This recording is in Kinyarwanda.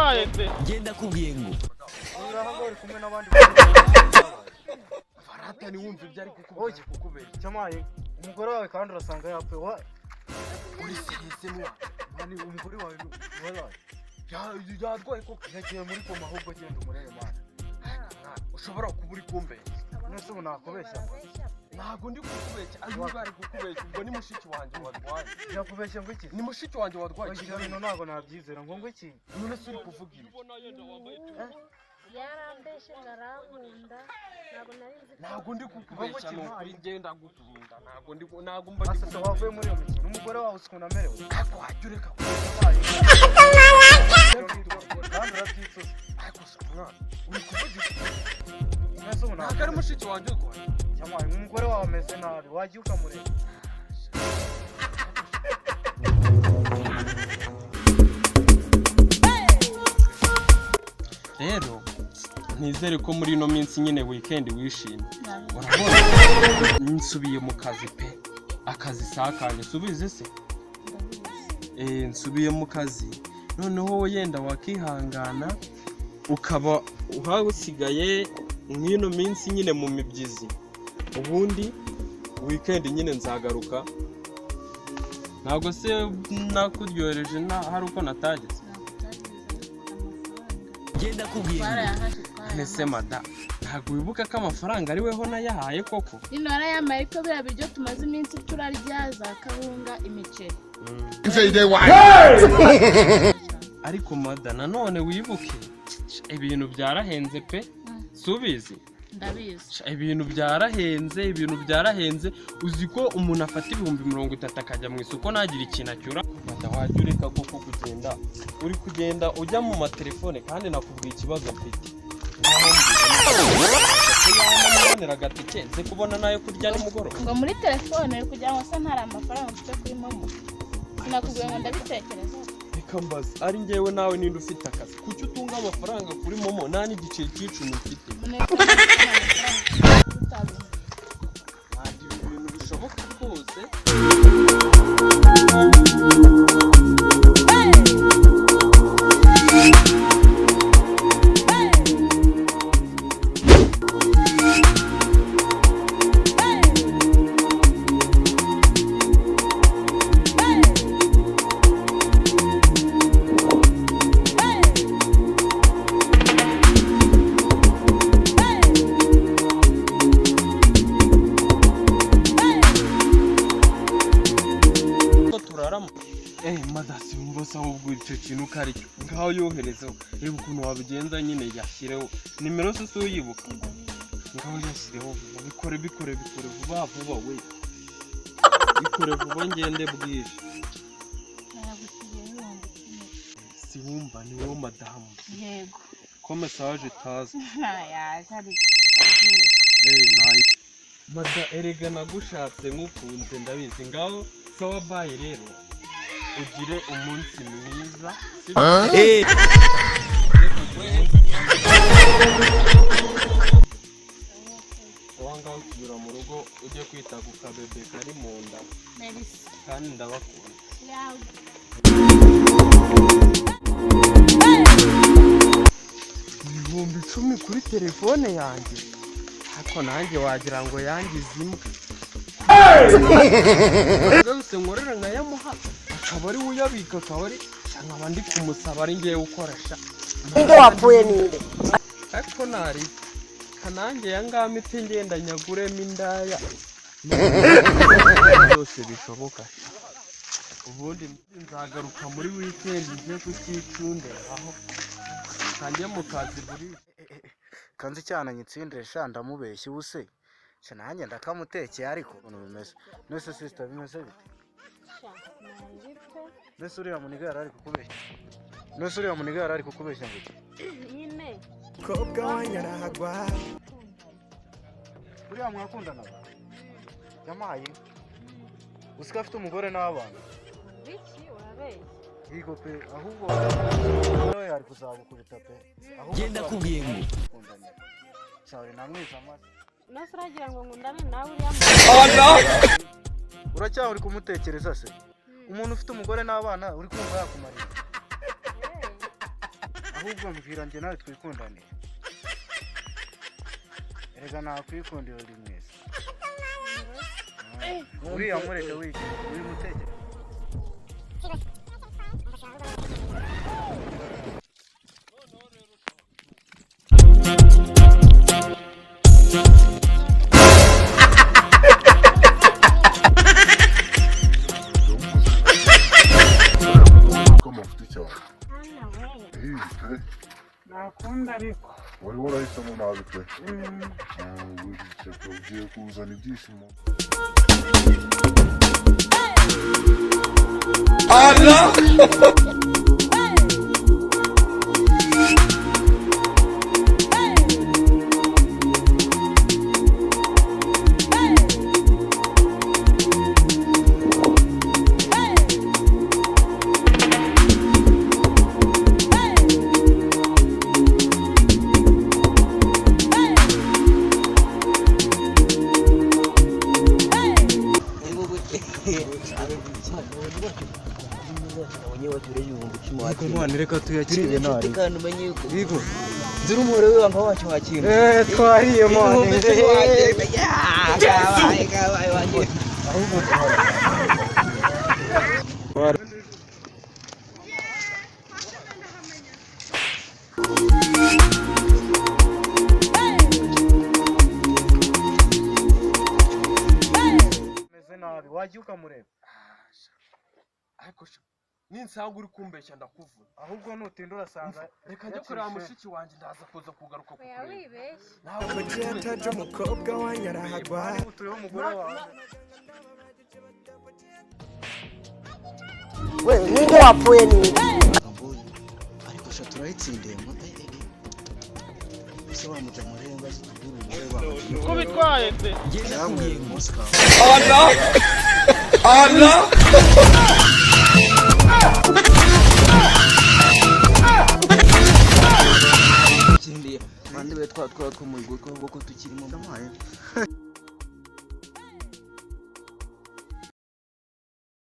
cyamaye pe ngenda kubwiye ngo urahango uri kumwe n'abandi farata ni wumva ibyo ari kukubera cyamaye umugore wawe kandi urasanga yapfuye wa uri serese mwa mani umugore wawe yadwaye koko yagiye muri koma ahubwo genda umurebe mani ushobora kuba uri kumbera nese ubu nakubeshya ntabwo ndi kukubeshya ari bari kukubeshya ubwo ni mushiki wanjye wadwaye yakubeshya ngo iki ni mushiki wanjye wadwaye ibyo bintu ntabwo nabyizera ngo iki none se uri kuvuga ibi yarambeshe ngarankunda ntabwo ndi kukubeshya no kugenda gutunda ntabwo mba asasa wavuye muri iyo mikino umugore wawe usikuna amerewe ako wajya ureka kandi urabyitse ariko se mwana uri kuvuga iki nese ubu ntabwo ari mushiki wanjye urwaye cyamaye umugore wawe ameze nabi wajya ukamureba rero nizere ko muri ino minsi nyine weekend wishimye urabona nsubiye mu kazi pe akazi sakanye subize se nsubiye mu kazi noneho yenda wakihangana ukaba uhasigaye nk'ino minsi nyine mu mibyizi ubundi weekend nyine nzagaruka ntabwo se nakuryohereje hari uko natageze ngenda kubwiye nese mada ntabwo wibuka ko amafaranga ari weho nayahaye koko nino yarayamaye ko biriya biryo tumaze iminsi turarya za kawunga imiceri ariko mada nanone wibuke ibintu byarahenze pe subizi ndabizi ibintu byarahenze uzi ko umuntu afata 30 akajya mu isoko nagira ikintu acyura mada wajya ureka koko kugenda uri kugenda ujya mu matelefone kandi nakubwiye ikibazo mfite ntabwo agatike nze kubona nayo kurya nimugoroba ngo muri telefone kugira ngo se ntari amafaranga mfite kuri momo sinakubwiye ngo ndabitekereza reka mbaza ari njyewe nawe ninde ufite akazi kuki utunga amafaranga kuri momo nta n'igiceri cy'icumi mfite ntabwo ibintu bishoboka rwose madasi mbosa ahubwo icyo kintu kari ngaho yoherezeho reba ukuntu wabigenza nyine yashyireho nimero se uyibuka ngaho yashyireho bikore vuba we bikore vuba ngende bwije si wumva ni wowe madamu yego ko message tazi ari nayi mada erega nagushatse nk'ukunze ndabizi ngaho sawa baye rero ugire umunsi mwiza wanga usubira mu rugo ujye kwita ku kabebe kari mu nda kandi ndabakunda ibihumbi 10 kuri telefone yanjye ariko nanjye wagira ngo yangize imbwa zose nkorera nkayamuha akaba ari uyabika akaba ari nkaba ndi kumusaba ari ngiye gukoresha nde wapfuye ninde ariko nari kanange yangama ite ngenda nyaguremo indaya byose bishoboka ubundi nzagaruka muri weekend nje kukicundera aho kanjye mukazi buri kanzi cyane nyitsindire sha ndamubeshye ubuse cyo nanjye ndakamutekeye ariko ukuntu bimeze nese sister bimeze bite nese uriya munigara ari kukubeshya ngo nyine kobwa wanyaragwa uriya mwakundana yamaye usika afite umugore n'abana biki urabeshya yego pe ahubwo nawe ari kuzagukubita pe genda kubwiye ngo cyari namwiza amazi nase uragira ngo ngundane nawe uriya uracyari kumutekereza se umuntu ufite umugore n'abana uri kumva yakumarira ahubwo mbwira njye nawe twikundanire. Erega nakwikundiye uri mwese. Uriya mureke wiki uri mutegeka. nakunda ariko wari warahisemo nabi pe ugiye kuzana ibyishimo Reka tuyakire nari. kandi umenye yuko Yego. nzira umubare we wanga wacu wakintu Twariye mone. kabaye wanjye Meze nabi wajya ukamureba. ariko ninsanga uri kumbeshya ndakuvuna. Ahubwo nutinda urasanga Reka njye kureba mushiki wanjye ndaza kuza kugaruka kukureba. Yataje umukobwa wanjye arahagwa utuyeho umugore wawe. We ninde wapfuye ninde? ariko sha turayitsindiye ngo ese wamuja murenga zitugura umubare Uko bitwaye se? ngenda kubwiye ngo ikindi abandi we twatwara ko mu rugo ko tukirimo ndamaye